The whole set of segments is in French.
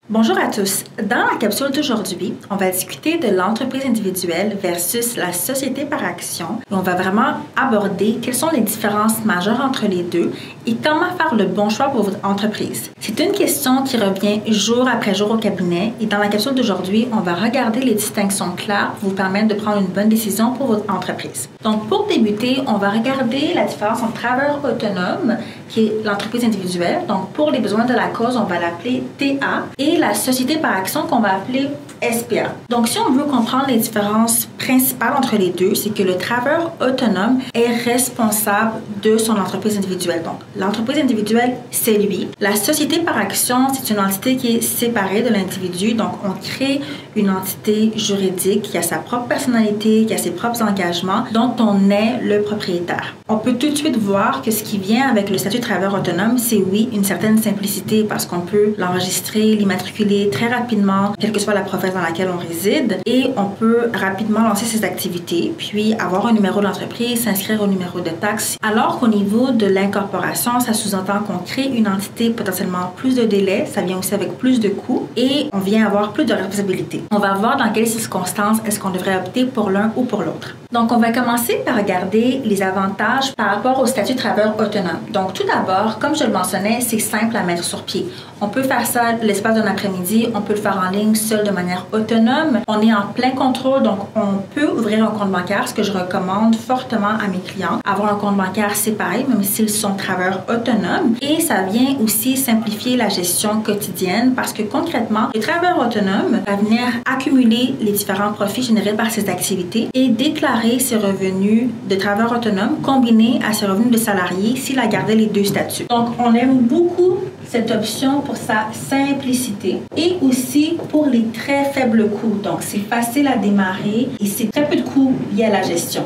Bonjour à tous. Dans la capsule d'aujourd'hui, on va discuter de l'entreprise individuelle versus la société par action. Et on va vraiment aborder quelles sont les différences majeures entre les deux et comment faire le bon choix pour votre entreprise. C'est une question qui revient jour après jour au cabinet et dans la capsule d'aujourd'hui, on va regarder les distinctions claires pour vous permettre de prendre une bonne décision pour votre entreprise. Donc pour débuter, on va regarder la différence entre travailleur autonome, qui est l'entreprise individuelle. Donc pour les besoins de la cause, on va l'appeler TA et la société par action qu'on va appeler SPA. Donc, si on veut comprendre les différences principales entre les deux, c'est que le travailleur autonome est responsable de son entreprise individuelle. Donc, l'entreprise individuelle, c'est lui. La société par action, c'est une entité qui est séparée de l'individu. Donc, on crée une entité juridique qui a sa propre personnalité, qui a ses propres engagements, dont on est le propriétaire. On peut tout de suite voir que ce qui vient avec le statut de travailleur autonome, c'est oui, une certaine simplicité parce qu'on peut l'enregistrer, l'immatriculer très rapidement, quelle que soit la profession dans laquelle on réside, et on peut rapidement lancer ses activités, puis avoir un numéro d'entreprise, s'inscrire au numéro de taxe. Alors qu'au niveau de l'incorporation, ça sous-entend qu'on crée une entité potentiellement plus de délais, ça vient aussi avec plus de coûts, et on vient avoir plus de responsabilités. On va voir dans quelles circonstances est-ce qu'on devrait opter pour l'un ou pour l'autre. Donc, on va commencer par regarder les avantages par rapport au statut de travailleur autonome. Donc, tout d'abord, comme je le mentionnais, c'est simple à mettre sur pied. On peut faire ça l'espace d'un après-midi, on peut le faire en ligne seul de manière autonome. On est en plein contrôle, donc on peut ouvrir un compte bancaire, ce que je recommande fortement à mes clients, avoir un compte bancaire séparé, même s'ils sont travailleurs autonomes. Et ça vient aussi simplifier la gestion quotidienne parce que concrètement, le travailleur autonome va venir accumuler les différents profits générés par ses activités et déclarer ses revenus de travailleur autonome combinés à ses revenus de salarié s'il a gardé les deux statuts. Donc, on aime beaucoup cette option pour sa simplicité et aussi pour les très faibles coûts. Donc, c'est facile à démarrer et c'est très peu de coûts liés à la gestion.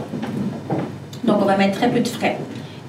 Donc, on va mettre très peu de frais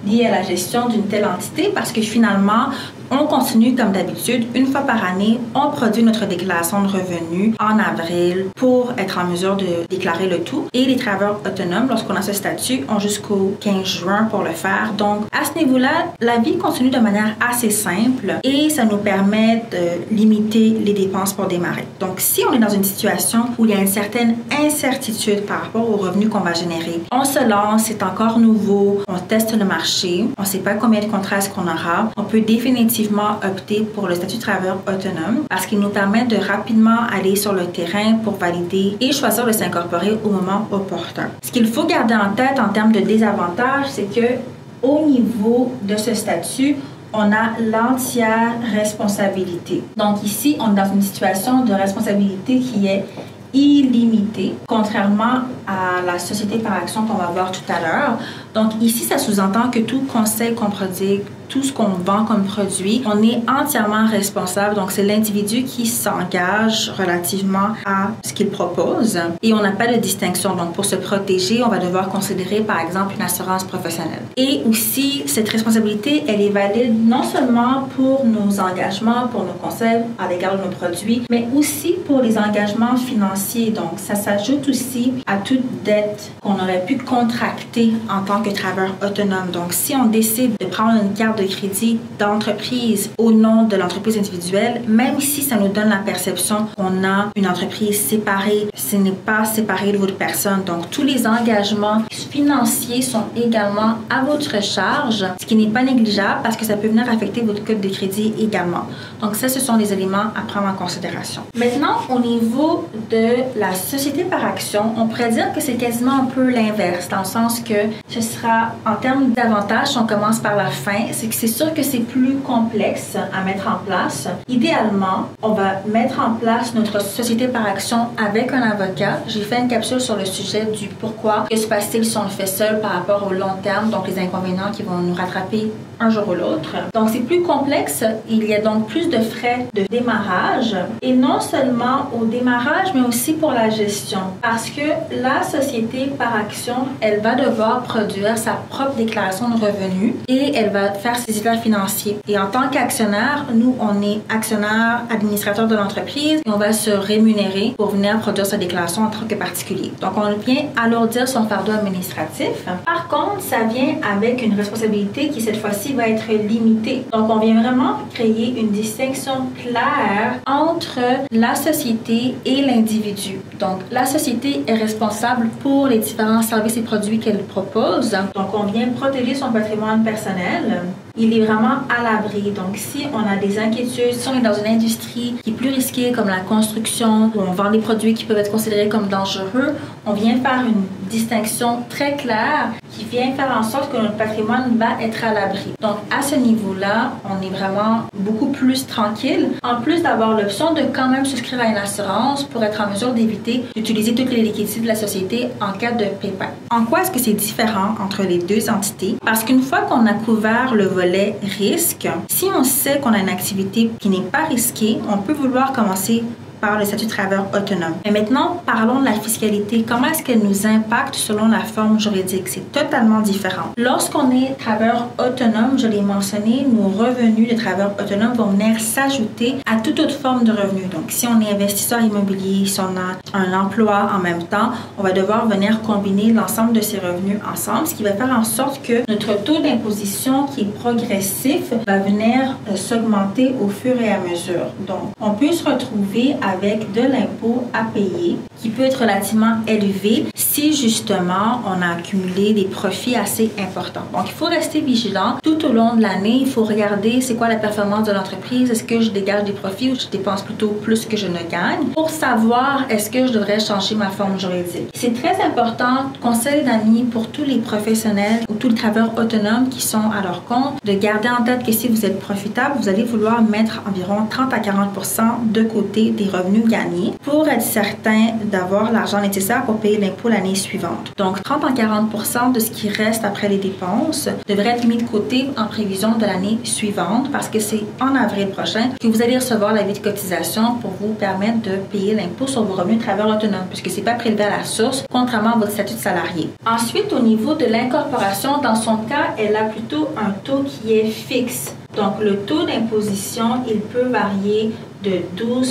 liés à la gestion d'une telle entité parce que finalement, on continue comme d'habitude. Une fois par année, on produit notre déclaration de revenus en avril pour être en mesure de déclarer le tout. Et les travailleurs autonomes, lorsqu'on a ce statut, ont jusqu'au 15 juin pour le faire. Donc, à ce niveau-là, la vie continue de manière assez simple et ça nous permet de limiter les dépenses pour démarrer. Donc, si on est dans une situation où il y a une certaine incertitude par rapport aux revenus qu'on va générer, on se lance, c'est encore nouveau, on teste le marché, on ne sait pas combien de contrats est-ce qu'on aura, on peut définitivement opter pour le statut de travailleur autonome parce qu'il nous permet de rapidement aller sur le terrain pour valider et choisir de s'incorporer au moment opportun. Ce qu'il faut garder en tête en termes de désavantages, c'est que au niveau de ce statut, on a l'entière responsabilité. Donc ici, on est dans une situation de responsabilité qui est illimité, contrairement à la société par action qu'on va voir tout à l'heure. Donc ici, ça sous-entend que tout conseil qu'on prodigue, tout ce qu'on vend comme produit, on est entièrement responsable. Donc, c'est l'individu qui s'engage relativement à ce qu'il propose et on n'a pas de distinction. Donc, pour se protéger, on va devoir considérer, par exemple, une assurance professionnelle. Et aussi, cette responsabilité, elle est valide non seulement pour nos engagements, pour nos conseils à l'égard de nos produits, mais aussi pour les engagements financiers. Donc, ça s'ajoute aussi à toute dette qu'on aurait pu contracter en tant que travailleur autonome. Donc, si on décide de prendre une carte de crédit d'entreprise au nom de l'entreprise individuelle, même si ça nous donne la perception qu'on a une entreprise séparée, ce n'est pas séparé de votre personne. Donc, tous les engagements financiers sont également à votre charge, ce qui n'est pas négligeable parce que ça peut venir affecter votre code de crédit également. Donc, ça, ce sont des éléments à prendre en considération. Maintenant, au niveau de la société par action, on pourrait dire que c'est quasiment un peu l'inverse, dans le sens que ce sera, en termes d'avantages, si on commence par la fin, c'est sûr que c'est plus complexe à mettre en place. Idéalement, on va mettre en place notre société par action avec un avocat. J'ai fait une capsule sur le sujet du pourquoi. Que se passe-t-il si on le fait seul par rapport au long terme, donc les inconvénients qui vont nous rattraper un jour ou l'autre. Donc, c'est plus complexe. Il y a donc plus de frais de démarrage et non seulement au démarrage, mais aussi pour la gestion. Parce que la société par action, elle va devoir produire sa propre déclaration de revenus et elle va faire ses états financiers. Et en tant qu'actionnaire, nous, on est actionnaire, administrateur de l'entreprise et on va se rémunérer pour venir produire sa déclaration déclaration en tant que particulier. Donc, on vient alourdir son fardeau administratif. Par contre, ça vient avec une responsabilité qui, cette fois-ci, va être limitée. Donc, on vient vraiment créer une distinction claire entre la société et l'individu. Donc, la société est responsable pour les différents services et produits qu'elle propose. Donc, on vient protéger son patrimoine personnel. Il est vraiment à l'abri. Donc, si on a des inquiétudes, si on est dans une industrie qui est plus risquée, comme la construction, où on vend des produits qui peuvent être considérés comme dangereux, on vient faire une distinction très claire qui vient faire en sorte que notre patrimoine va être à l'abri. Donc, à ce niveau-là, on est vraiment beaucoup plus tranquille. En plus d'avoir l'option de quand même souscrire à une assurance pour être en mesure d'éviter d'utiliser toutes les liquidités de la société en cas de pépin. En quoi est-ce que c'est différent entre les deux entités? Parce qu'une fois qu'on a couvert le volet risque, si on sait qu'on a une activité qui n'est pas risquée, on peut vouloir commencer par le statut de travailleur autonome. Mais maintenant, parlons de la fiscalité. Comment est-ce qu'elle nous impacte selon la forme juridique? C'est totalement différent. Lorsqu'on est travailleur autonome, je l'ai mentionné, nos revenus de travailleur autonome vont venir s'ajouter à toute autre forme de revenu. Donc, si on est investisseur immobilier, si on a un emploi en même temps, on va devoir venir combiner l'ensemble de ces revenus ensemble, ce qui va faire en sorte que notre taux d'imposition qui est progressif va venir s'augmenter au fur et à mesure. Donc, on peut se retrouver avec de l'impôt à payer qui peut être relativement élevé si justement on a accumulé des profits assez importants. Donc, il faut rester vigilant tout au long de l'année. Il faut regarder c'est quoi la performance de l'entreprise. Est-ce que je dégage des profits ou je dépense plutôt plus que je ne gagne pour savoir est-ce que je devrais changer ma forme juridique. C'est très important, conseil d'amis pour tous les professionnels ou tous les travailleurs autonomes qui sont à leur compte, de garder en tête que si vous êtes profitable, vous allez vouloir mettre environ 30 à 40% de côté des revenus gagnés pour être certain d'avoir l'argent nécessaire pour payer l'impôt l'année suivante. Donc, 30 à 40% de ce qui reste après les dépenses devrait être mis de côté en prévision de l'année suivante parce que c'est en avril prochain que vous allez recevoir l'avis de cotisation pour vous permettre de payer l'impôt sur vos revenus de travailleur autonome puisque c'est pas prélevé à la source, contrairement à votre statut de salarié. Ensuite, au niveau de l'incorporation, dans son cas, elle a plutôt un taux qui est fixe. Donc, le taux d'imposition, il peut varier de 12%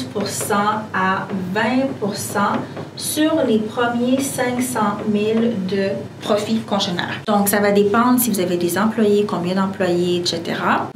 à 20% sur les premiers 500 000 de profit congénère. Donc, ça va dépendre si vous avez des employés, combien d'employés, etc.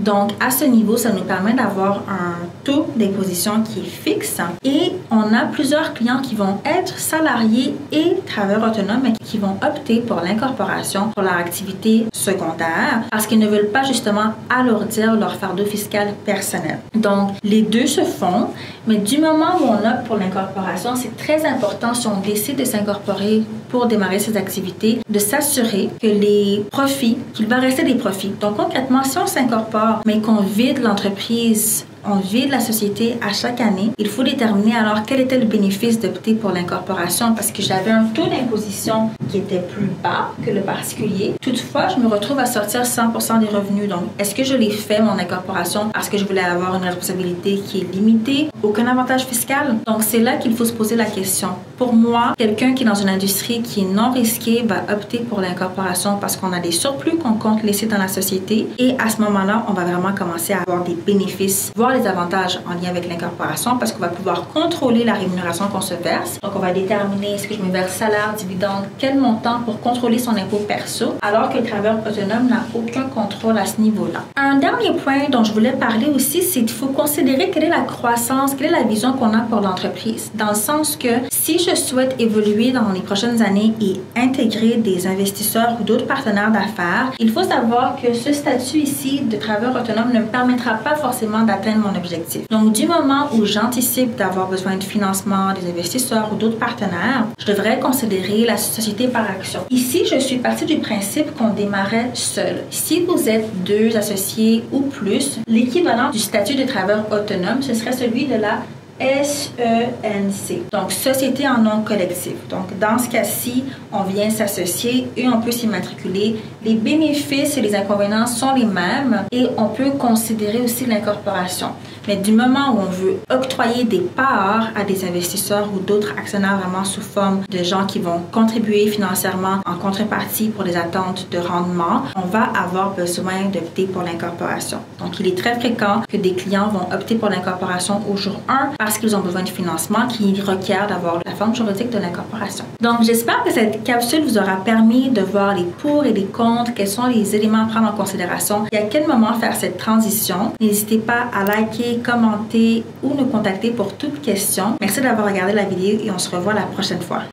Donc, à ce niveau, ça nous permet d'avoir un taux d'imposition qui est fixe et on a plusieurs clients qui vont être salariés et travailleurs autonomes mais qui vont opter pour l'incorporation pour leur activité secondaire parce qu'ils ne veulent pas justement alourdir leur fardeau fiscal personnel. Donc, les deux se font, mais du moment où on opte pour l'incorporation, c'est très important si on décide de s'incorporer pour démarrer ses activités, de s'assurer que les profits, qu'il va rester des profits. Donc, concrètement, si on s'incorpore, mais qu'on vide l'entreprise, on vide la société à chaque année, il faut déterminer alors quel était le bénéfice d'opter pour l'incorporation parce que j'avais un taux d'imposition qui était plus bas que le particulier. Toutefois, je me retrouve à sortir 100% des revenus. Donc, est-ce que je l'ai fait, mon incorporation, parce que je voulais avoir une responsabilité qui est limitée? Aucun avantage fiscal? Donc, c'est là qu'il faut se poser la question. Pour moi, quelqu'un qui est dans une industrie qui est non risquée va opter pour l'incorporation parce qu'on a des surplus qu'on compte laisser dans la société et à ce moment-là, on va vraiment commencer à avoir des bénéfices, voir les avantages en lien avec l'incorporation parce qu'on va pouvoir contrôler la rémunération qu'on se verse. Donc, on va déterminer est-ce que je me verse salaire, dividende, quel montant pour contrôler son impôt perso, alors que le travailleur autonome n'a aucun contrôle à ce niveau-là. Un dernier point dont je voulais parler aussi, c'est qu'il faut considérer quelle est la croissance, quelle est la vision qu'on a pour l'entreprise. Dans le sens que si je souhaite évoluer dans les prochaines années et intégrer des investisseurs ou d'autres partenaires d'affaires, il faut savoir que ce statut ici de travailleur autonome ne me permettra pas forcément d'atteindre mon objectif. Donc, du moment où j'anticipe d'avoir besoin de financement, des investisseurs ou d'autres partenaires, je devrais considérer la société par action. Ici, je suis partie du principe qu'on démarrait seul. Si vous êtes 2 associés ou plus, l'équivalent du statut de travailleur autonome, ce serait celui de la SENC, donc Société en nom collectif. Donc, dans ce cas-ci, on vient s'associer et on peut s'immatriculer. Les bénéfices et les inconvénients sont les mêmes et on peut considérer aussi l'incorporation. Mais du moment où on veut octroyer des parts à des investisseurs ou d'autres actionnaires vraiment sous forme de gens qui vont contribuer financièrement en contrepartie pour les attentes de rendement, on va avoir besoin d'opter pour l'incorporation. Donc, il est très fréquent que des clients vont opter pour l'incorporation au jour 1 parce qu'ils ont besoin de financement qui requiert d'avoir la forme juridique de l'incorporation. Donc, j'espère que cette capsule vous aura permis de voir les pour et les contre, quels sont les éléments à prendre en considération et à quel moment faire cette transition. N'hésitez pas à liker, commenter ou nous contacter pour toute question. Merci d'avoir regardé la vidéo et on se revoit la prochaine fois.